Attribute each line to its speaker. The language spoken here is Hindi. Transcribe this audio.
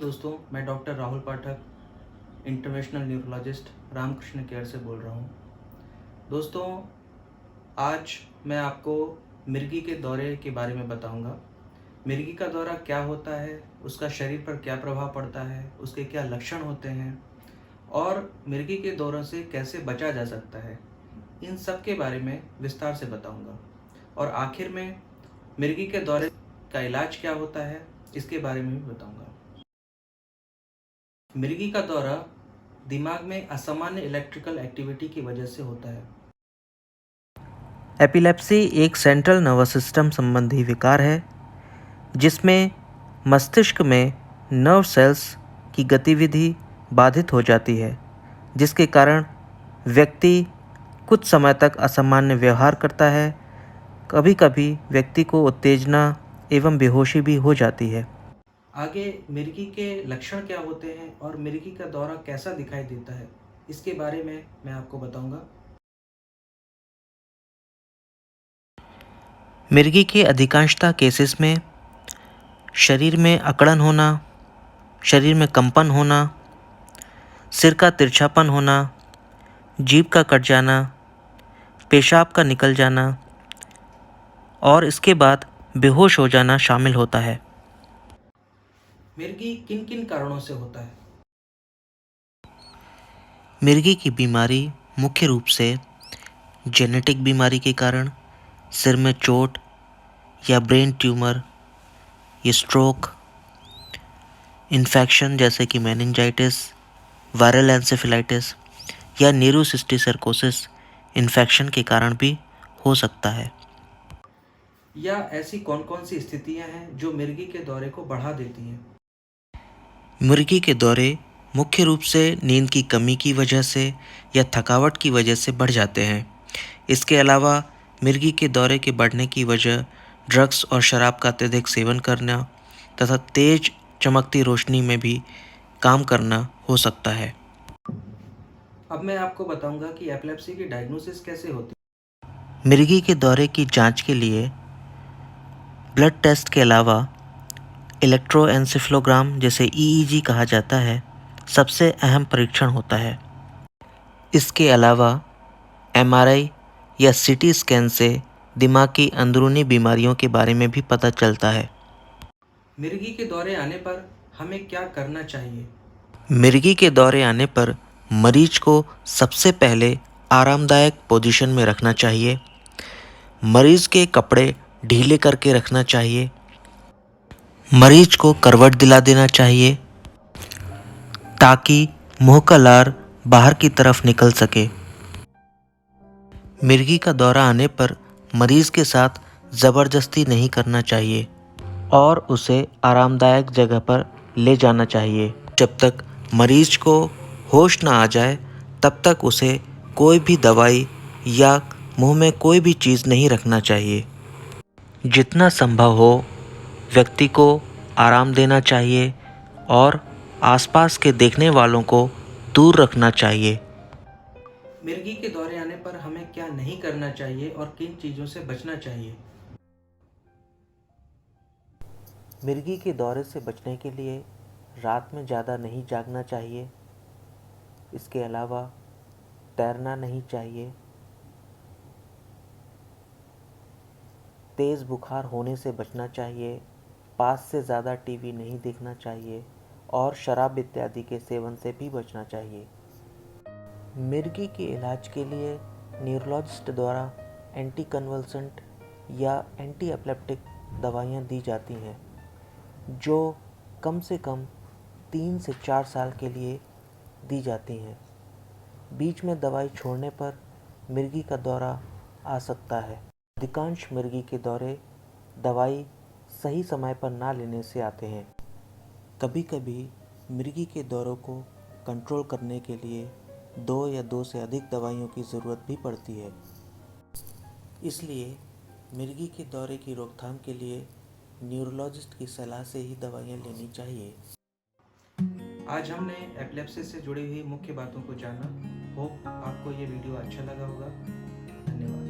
Speaker 1: दोस्तों, मैं डॉक्टर राहुल पाठक, इंटरनेशनल न्यूरोलॉजिस्ट रामकृष्ण केयर से बोल रहा हूँ। दोस्तों, आज मैं आपको मिर्गी के दौरे के बारे में बताऊँगा। मिर्गी का दौरा क्या होता है, उसका शरीर पर क्या प्रभाव पड़ता है, उसके क्या लक्षण होते हैं और मिर्गी के दौरों से कैसे बचा जा सकता है, इन सब के बारे में विस्तार से बताऊँगा। और आखिर में मिर्गी के दौरे का इलाज क्या होता है, इसके बारे में भी बताऊँगा। मिर्गी का दौरा दिमाग में असामान्य इलेक्ट्रिकल एक्टिविटी की वजह से होता है।
Speaker 2: एपिलेप्सी एक सेंट्रल नर्वस सिस्टम संबंधी विकार है जिसमें मस्तिष्क में नर्व सेल्स की गतिविधि बाधित हो जाती है, जिसके कारण व्यक्ति कुछ समय तक असामान्य व्यवहार करता है। कभी कभी व्यक्ति को उत्तेजना एवं बेहोशी भी हो जाती है।
Speaker 1: आगे मिर्गी के लक्षण क्या होते हैं और मिर्गी का दौरा कैसा दिखाई देता है, इसके बारे में मैं आपको बताऊंगा।
Speaker 2: मिर्गी के अधिकांशतः केसेस में शरीर में अकड़न होना, शरीर में कंपन होना, सिर का तिरछापन होना, जीभ का कट जाना, पेशाब का निकल जाना और इसके बाद बेहोश हो जाना शामिल होता है।
Speaker 1: मिर्गी किन किन कारणों से होता है?
Speaker 2: मिर्गी की बीमारी मुख्य रूप से जेनेटिक बीमारी के कारण, सिर में चोट या ब्रेन ट्यूमर, ये स्ट्रोक, इन्फेक्शन जैसे कि मेनिंजाइटिस, वायरल एंसेफेलाइटिस या न्यूरोसिस्टिसर्कोसिस इन्फेक्शन के कारण भी हो सकता है।
Speaker 1: या ऐसी कौन कौन सी स्थितियां हैं जो मिर्गी के दौरे को बढ़ा देती हैं?
Speaker 2: मिर्गी के दौरे मुख्य रूप से नींद की कमी की वजह से या थकावट की वजह से बढ़ जाते हैं। इसके अलावा मिर्गी के दौरे के बढ़ने की वजह ड्रग्स और शराब का अत्यधिक सेवन करना तथा तेज चमकती रोशनी में भी काम करना हो सकता है।
Speaker 1: अब मैं आपको बताऊंगा कि एपिलेप्सी की डायग्नोसिस कैसे होती
Speaker 2: मिर्गी के दौरे की जांच के लिए ब्लड टेस्ट के अलावा इलेक्ट्रोएन्सेफेलोग्राम, जिसे ईईजी कहा जाता है, सबसे अहम परीक्षण होता है। इसके अलावा एमआरआई या सीटी स्कैन से दिमाग की अंदरूनी बीमारियों के बारे में भी पता चलता है।
Speaker 1: है। मिर्गी के दौरे आने पर हमें क्या करना चाहिए?
Speaker 2: मिर्गी के दौरे आने पर मरीज को सबसे पहले आरामदायक पोजीशन में रखना चाहिए। मरीज के कपड़े ढीले करके रखना चाहिए। मरीज को करवट दिला देना चाहिए ताकि मुंह का लार बाहर की तरफ निकल सके। मिर्गी का दौरा आने पर मरीज के साथ ज़बरदस्ती नहीं करना चाहिए और उसे आरामदायक जगह पर ले जाना चाहिए। जब तक मरीज को होश ना आ जाए तब तक उसे कोई भी दवाई या मुंह में कोई भी चीज़ नहीं रखना चाहिए। जितना संभव हो व्यक्ति को आराम देना चाहिए और आसपास के देखने वालों को दूर रखना चाहिए।
Speaker 1: मिर्गी के दौरे आने पर हमें क्या नहीं करना चाहिए और किन चीज़ों से बचना चाहिए?
Speaker 2: मिर्गी के दौरे से बचने के लिए रात में ज़्यादा नहीं जागना चाहिए। इसके अलावा तैरना नहीं चाहिए। तेज़ बुखार होने से बचना चाहिए। पास से ज़्यादा टीवी नहीं देखना चाहिए और शराब इत्यादि के सेवन से भी बचना चाहिए। मिर्गी के इलाज के लिए न्यूरोलॉजिस्ट द्वारा एंटी कन्वल्सेंट या एंटी एपिलेप्टिक दवाइयाँ दी जाती हैं जो कम से कम 3 से 4 साल के लिए दी जाती हैं। बीच में दवाई छोड़ने पर मिर्गी का दौरा आ सकता है। अधिकांश मिर्गी के दौरे दवाई सही समय पर ना लेने से आते हैं। कभी कभी मिर्गी के दौरों को कंट्रोल करने के लिए 2 या 2 से अधिक दवाइयों की ज़रूरत भी पड़ती है। इसलिए मिर्गी के दौरे की रोकथाम के लिए न्यूरोलॉजिस्ट की सलाह से ही दवाइयाँ लेनी चाहिए।
Speaker 1: आज हमने एपिलेप्सी से जुड़ी हुई मुख्य बातों को जाना। होप आपको ये वीडियो अच्छा लगा होगा। धन्यवाद।